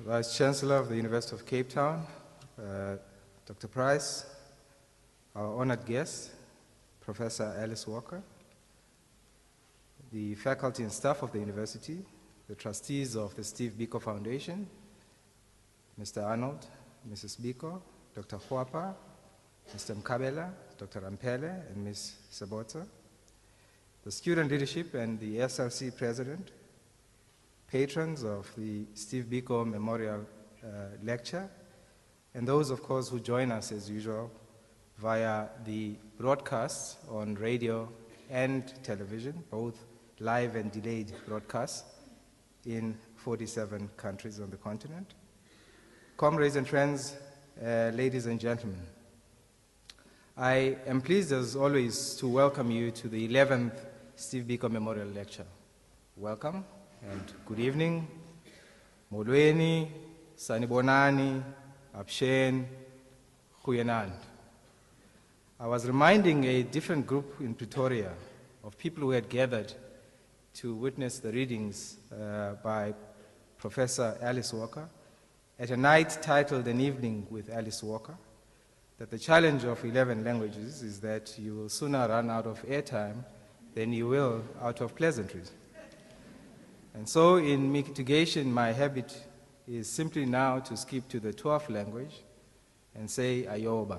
Vice Chancellor of the University of Cape Town, Dr. Price, our honored guest, Professor Alice Walker, the faculty and staff of the university, the trustees of the Steve Biko Foundation, Mr. Arnold, Mrs. Biko, Dr. Huapa, Mr. Mkabela, Dr. Rampele, and Ms. Sabota, the student leadership and the SLC president, patrons of the Steve Biko Memorial Lecture, and those, of course, who join us as usual via the broadcasts on radio and television, both live and delayed broadcasts in 47 countries on the continent. Comrades and friends, ladies and gentlemen, I am pleased as always to welcome you to the 11th Steve Biko Memorial Lecture. Welcome and good evening. Molweni, Sanibonani, Abshen, Huyenand. I was reminding a different group in Pretoria of people who had gathered to witness the readings by Professor Alice Walker at a night titled An Evening with Alice Walker, that the challenge of 11 languages is that you will sooner run out of airtime than you will out of pleasantries. And so in mitigation, my habit is simply now to skip to the 12th language and say Ayoba.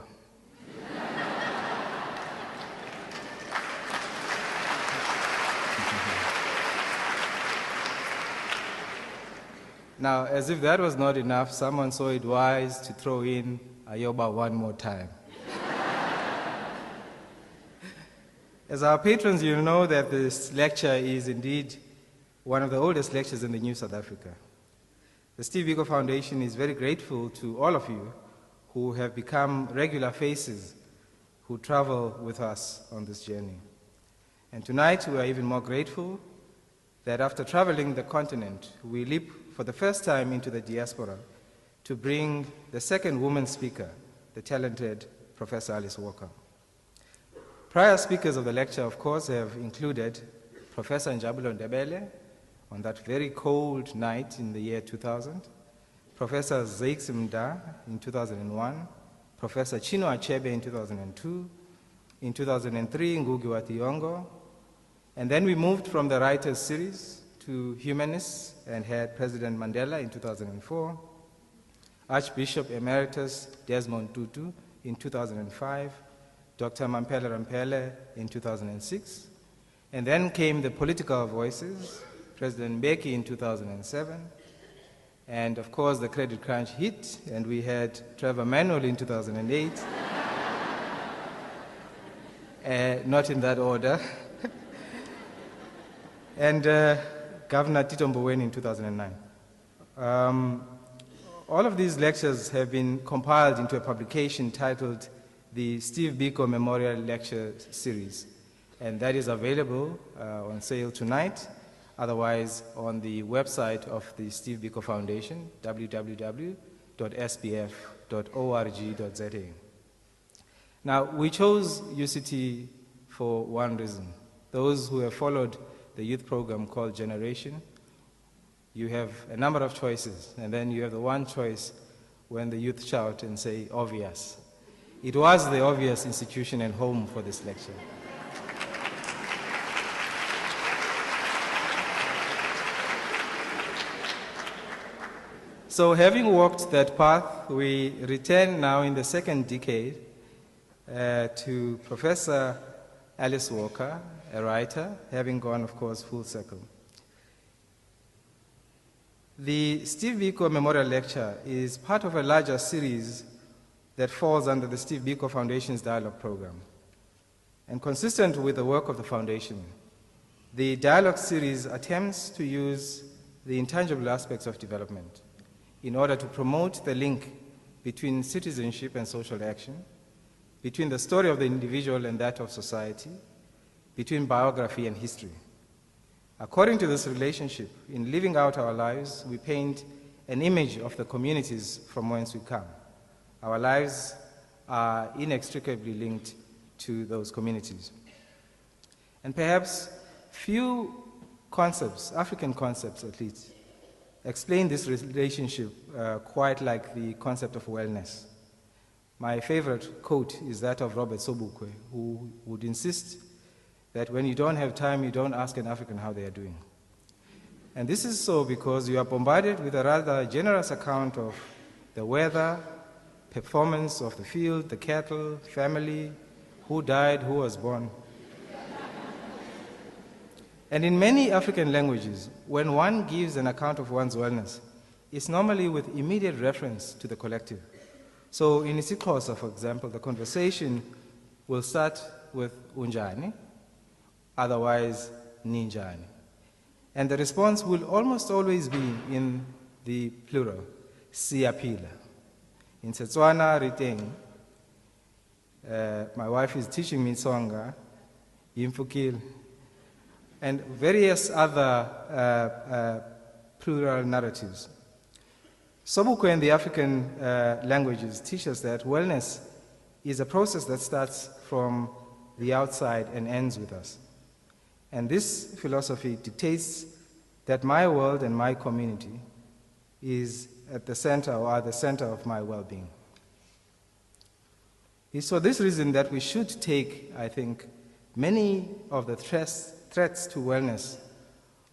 Now, as if that was not enough, someone saw it wise to throw in Ayoba one more time. As our patrons, you know that this lecture is indeed one of the oldest lectures in the New South Africa. The Steve Biko Foundation is very grateful to all of you who have become regular faces who travel with us on this journey. And tonight we are even more grateful that after traveling the continent, we leap for the first time into the diaspora to bring the second woman speaker, the talented Professor Alice Walker. Prior speakers of the lecture, of course, have included Professor Njabulo Ndebele on that very cold night in the year 2000, Professor Zakes Mda in 2001, Professor Chino Achebe in 2002, in 2003, Ngugi wa Thiong'o, and then we moved from the writers series to humanists and had President Mandela in 2004, Archbishop Emeritus Desmond Tutu in 2005, Dr. Mampela Rampele in 2006, and then came the political voices, President Mbeki in 2007, and of course the credit crunch hit, and we had Trevor Manuel in 2008, not in that order, and Governor Tito Mboweni in 2009. All of these lectures have been compiled into a publication titled the Steve Biko Memorial Lecture Series, and that is available on sale tonight, otherwise on the website of the Steve Biko Foundation, www.sbf.org.za. Now, we chose UCT for one reason. Those who have followed the youth program called Generation, you have a number of choices, and then you have the one choice when the youth shout and say, obvious. It was the obvious institution and home for this lecture. So having walked that path, we return now in the second decade to Professor Alice Walker, a writer, having gone, of course, full circle. The Steve Biko Memorial Lecture is part of a larger series that falls under the Steve Biko Foundation's dialogue program. And consistent with the work of the foundation, the dialogue series attempts to use the intangible aspects of development in order to promote the link between citizenship and social action, between the story of the individual and that of society, between biography and history. According to this relationship, in living out our lives, we paint an image of the communities from whence we come. Our lives are inextricably linked to those communities. And perhaps few concepts, African concepts at least, explain this relationship quite like the concept of wellness. My favorite quote is that of Robert Sobukwe, who would insist that when you don't have time, you don't ask an African how they are doing. And this is so because you are bombarded with a rather generous account of the weather, performance of the field, the cattle, family, who died, who was born. And in many African languages, when one gives an account of one's wellness, it's normally with immediate reference to the collective. So in isiXhosa, for example, the conversation will start with unjani, otherwise ninjani. And the response will almost always be in the plural, siyaphila. In Setswana, riteng. My wife is teaching me Tsonga, yimfukile, and various other plural narratives. Sobukwe and the African languages teach us that wellness is a process that starts from the outside and ends with us. And this philosophy dictates that my world and my community is at the center or at the center of my well-being. It's for this reason that we should take, I think, many of the threats to wellness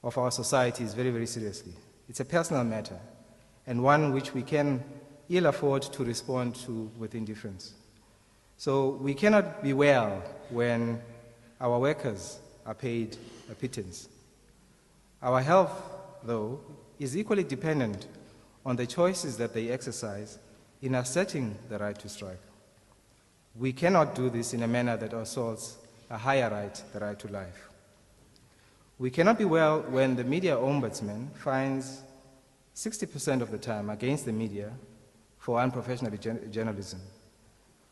of our societies very, very seriously. It's a personal matter, and one which we can ill afford to respond to with indifference. So we cannot be well when our workers are paid a pittance. Our health, though, is equally dependent on the choices that they exercise in asserting the right to strike. We cannot do this in a manner that assaults a higher right, the right to life. We cannot be well when the media ombudsman finds 60% of the time against the media for unprofessional journalism.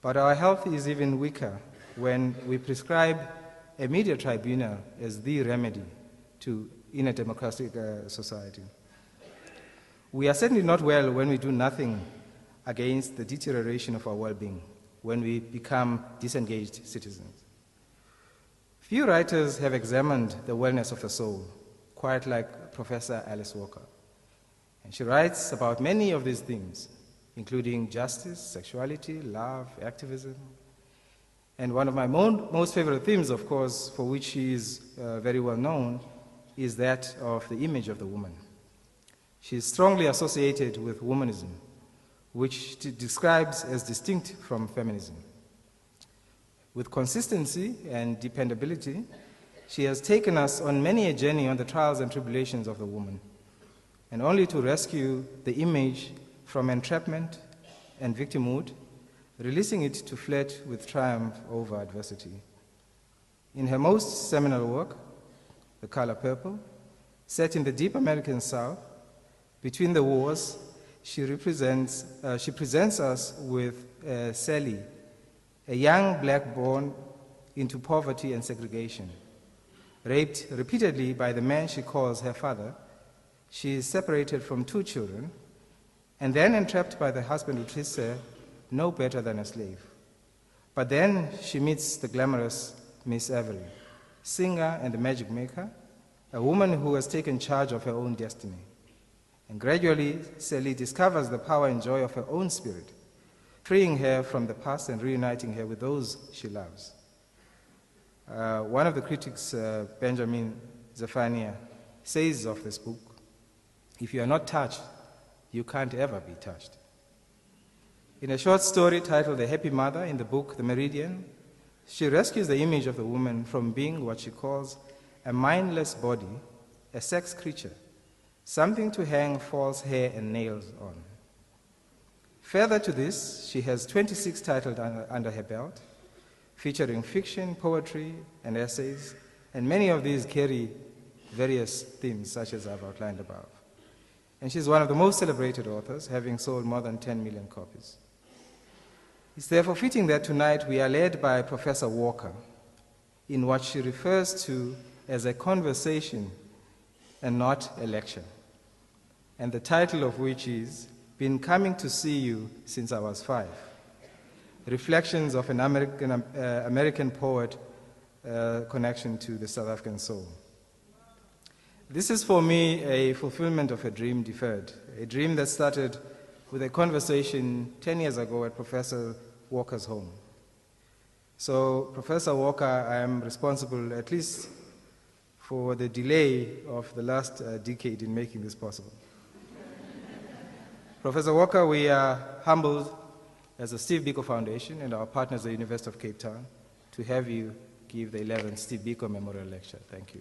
But our health is even weaker when we prescribe a media tribunal as the remedy in a democratic society. We are certainly not well when we do nothing against the deterioration of our well-being, when we become disengaged citizens. Few writers have examined the wellness of the soul, quite like Professor Alice Walker. And she writes about many of these themes, including justice, sexuality, love, activism. And one of my most favorite themes, of course, for which she is very well known, is that of the image of the woman. She is strongly associated with womanism, which she describes as distinct from feminism. With consistency and dependability, she has taken us on many a journey on the trials and tribulations of the woman, and only to rescue the image from entrapment and victimhood, releasing it to flirt with triumph over adversity. In her most seminal work, The Color Purple, set in the deep American South, between the wars, she presents us with Sally, a young black born into poverty and segregation. Raped repeatedly by the man she calls her father, she is separated from 2 children, and then entrapped by the husband who treats her no better than a slave. But then she meets the glamorous Miss Avery, singer and the magic maker, a woman who has taken charge of her own destiny. And gradually, Sally discovers the power and joy of her own spirit, freeing her from the past and reuniting her with those she loves. One of the critics, Benjamin Zephaniah, says of this book, "If you are not touched, you can't ever be touched." In a short story titled The Happy Mother in the book The Meridian, she rescues the image of the woman from being what she calls a mindless body, a sex creature, something to hang false hair and nails on. Further to this, she has 26 titles under her belt, featuring fiction, poetry, and essays, and many of these carry various themes, such as I've outlined above. And she's one of the most celebrated authors, having sold more than 10 million copies. It's therefore fitting that tonight we are led by Professor Walker in what she refers to as a conversation and not a lecture, and the title of which is Been Coming to See You Since I Was 5, Reflections of an American Poet connection to the South African soul. This is for me a fulfillment of a dream deferred, a dream that started with a conversation 10 years ago at Professor Walker's home. So, Professor Walker, I am responsible at least for the delay of the last decade in making this possible. Professor Walker, we are humbled as the Steve Biko Foundation and our partners at the University of Cape Town to have you give the 11th Steve Biko Memorial Lecture. Thank you.